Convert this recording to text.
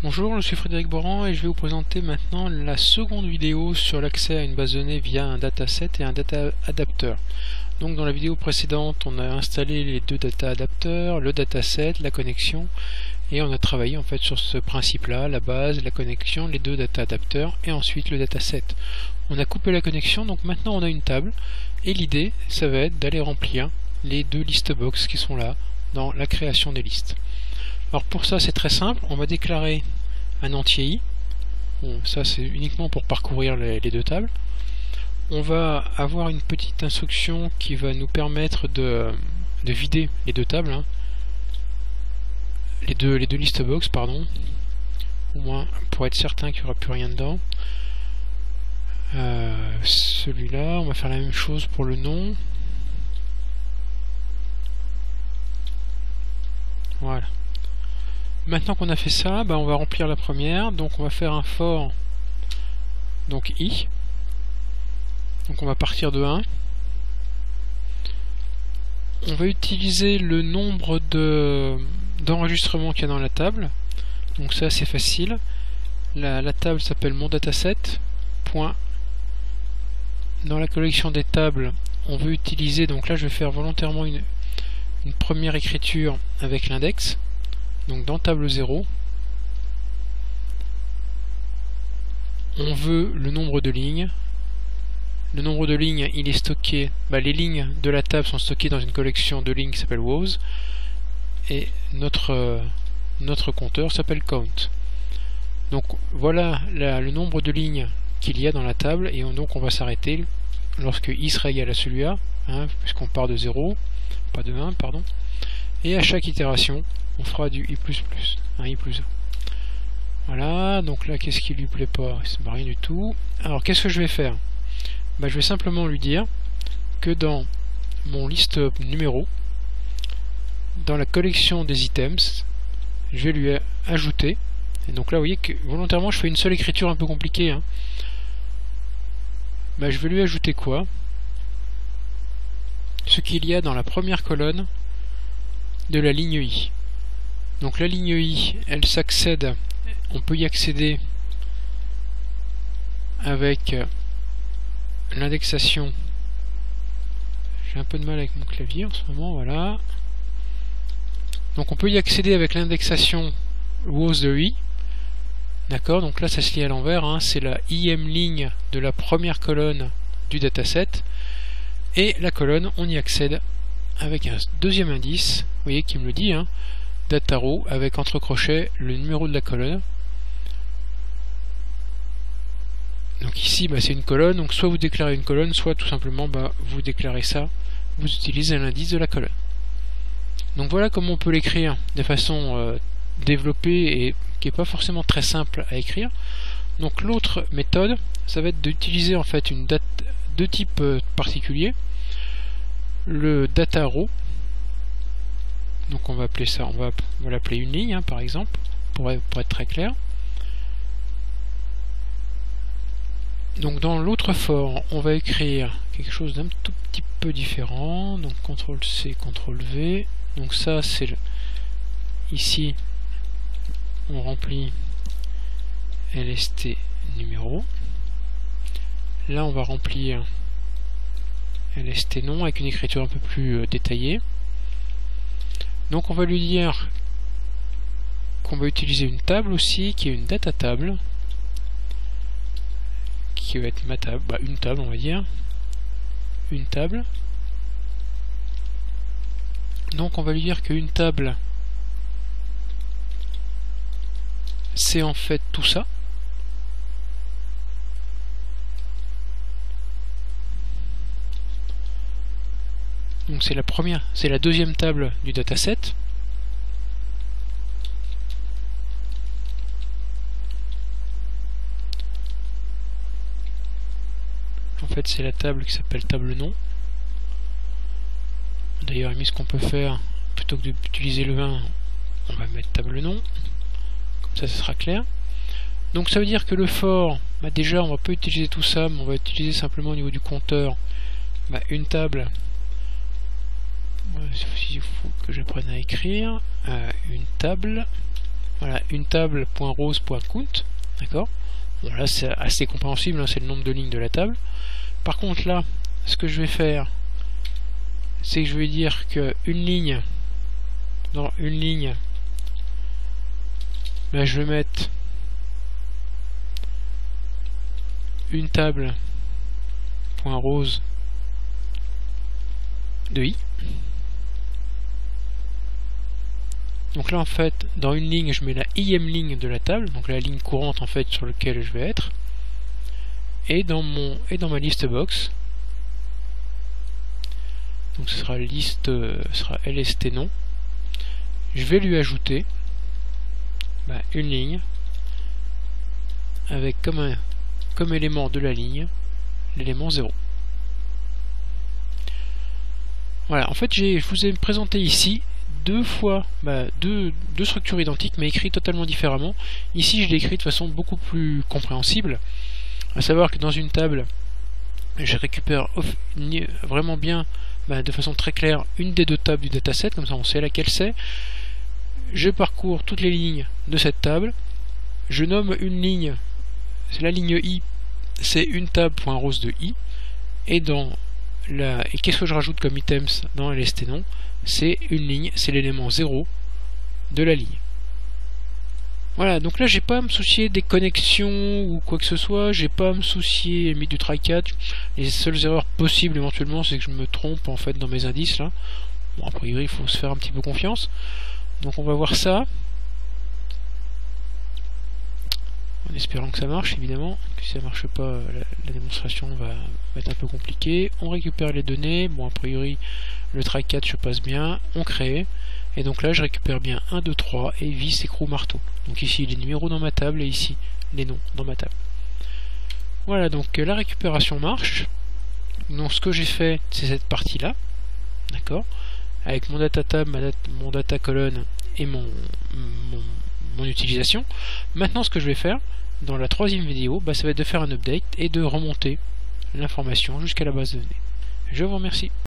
Bonjour, je suis Frédéric Boran et je vais vous présenter maintenant la seconde vidéo sur l'accès à une base de données via un dataset et un data adapter. Donc dans la vidéo précédente, on a installé les deux data adapteurs, le dataset, la connexion, et on a travaillé en fait sur ce principe-là, la base, la connexion, les deux data adapteurs et ensuite le dataset. On a coupé la connexion, donc maintenant on a une table et l'idée, ça va être d'aller remplir les deux list box qui sont là dans la création des listes. Alors pour ça c'est très simple, on va déclarer un entier i, bon, ça c'est uniquement pour parcourir les deux tables. On va avoir une petite instruction qui va nous permettre de vider les deux tables, hein. les deux list box pardon, au moins pour être certain qu'il n'y aura plus rien dedans. Celui-là, on va faire la même chose pour le nom. Voilà. Maintenant qu'on a fait ça, on va remplir la première, donc on va faire un for donc i, donc on va partir de 1. On va utiliser le nombre d'enregistrements qu'il y a dans la table, donc ça c'est facile. La table s'appelle mon dataset. Dans la collection des tables, on veut utiliser, donc là je vais faire volontairement une première écriture avec l'index. Donc dans table 0, on veut le nombre de lignes. Le nombre de lignes, il est stocké, les lignes de la table sont stockées dans une collection de lignes qui s'appelle rows, et notre compteur s'appelle count. Donc voilà le nombre de lignes qu'il y a dans la table, et donc on va s'arrêter lorsque i sera égal à celui-là, hein, puisqu'on part de 0, pas de 1, pardon, et à chaque itération, on fera du i++, un i plus 1. Voilà, donc là, qu'est-ce qui lui plaît pas? C'est rien du tout. Alors, qu'est-ce que je vais faire? Je vais simplement lui dire que dans mon liste numéro, dans la collection des items, je vais lui ajouter, et donc là, vous voyez que volontairement, je fais une seule écriture un peu compliquée, hein. Je vais lui ajouter quoi? Ce qu'il y a dans la première colonne de la ligne i. Donc la ligne i, elle s'accède, on peut y accéder avec l'indexation. J'ai un peu de mal avec mon clavier en ce moment, voilà. Donc on peut y accéder avec l'indexation rows de i. D'accord, donc là ça se lit à l'envers, hein, c'est la im ligne de la première colonne du dataset. Et la colonne, on y accède avec un deuxième indice, vous voyez qui me le dit, hein, data row, avec entre crochets le numéro de la colonne. Donc ici c'est une colonne, donc soit vous déclarez une colonne, soit tout simplement vous déclarez ça, vous utilisez l'indice de la colonne. Donc voilà comment on peut l'écrire de façon développée et qui n'est pas forcément très simple à écrire. Donc l'autre méthode, ça va être d'utiliser en fait une date de type particulier, le data row. Donc on va appeler ça, on va l'appeler une ligne, hein, par exemple, pour être très clair. Donc dans l'autre for, on va écrire quelque chose d'un tout petit peu différent. Donc CTRL-C, CTRL-V. Donc ça c'est ici, on remplit LST numéro. Là on va remplir LST nom avec une écriture un peu plus détaillée. Donc on va lui dire qu'on va utiliser une table aussi, qui est une data table, qui va être ma table, une table on va dire, une table. Donc on va lui dire qu'une table, c'est en fait tout ça. Donc c'est la première, c'est la deuxième table du dataset. En fait c'est la table qui s'appelle table nom. D'ailleurs ce qu'on peut faire, plutôt que d'utiliser le 1, on va mettre table nom. Comme ça sera clair. Donc ça veut dire que le for, déjà on va pas utiliser tout ça, mais on va utiliser simplement au niveau du compteur une table. Il faut que j'apprenne à écrire une table Voilà, une table.rose.count, d'accord. Bon, là c'est assez compréhensible, hein, c'est le nombre de lignes de la table. Par contre là, ce que je vais faire, c'est que je vais dire que une ligne, dans une ligne, là je vais mettre une table.rose de i. Donc là en fait, dans une ligne, je mets la ième ligne de la table, donc la ligne courante en fait sur laquelle je vais être. Et dans ma liste box, donc ce sera liste, sera lst nom. Je vais lui ajouter une ligne avec comme élément de la ligne l'élément 0. Voilà, en fait je vous ai présenté ici deux structures identiques mais écrites totalement différemment. Ici je l'ai écrit de façon beaucoup plus compréhensible, à savoir que dans une table je récupère vraiment bien de façon très claire une des deux tables du dataset, comme ça on sait laquelle c'est. Je parcours toutes les lignes de cette table, je nomme une ligne, c'est la ligne i, c'est une table.rose de i, et qu'est-ce que je rajoute comme items dans lst nom? C'est une ligne, c'est l'élément 0 de la ligne. Voilà, donc là j'ai pas à me soucier des connexions ou quoi que ce soit, j'ai pas à me soucier du try-catch. Les seules erreurs possibles éventuellement, c'est que je me trompe en fait dans mes indices là. Bon, a priori il faut se faire un petit peu confiance. Donc on va voir ça, en espérant que ça marche évidemment. Si ça marche pas, la démonstration va être un peu compliquée. On récupère les données, bon a priori le try-catch se passe bien, on crée. Et donc là je récupère bien 1, 2, 3 et vis, écrou, marteau. Donc ici les numéros dans ma table et ici les noms dans ma table. Voilà, donc la récupération marche. Donc ce que j'ai fait, c'est cette partie là, d'accord, avec mon data tab, mon data colonne et mon utilisation. Maintenant ce que je vais faire dans la troisième vidéo, ça va être de faire un update et de remonter l'information jusqu'à la base de données. Je vous remercie.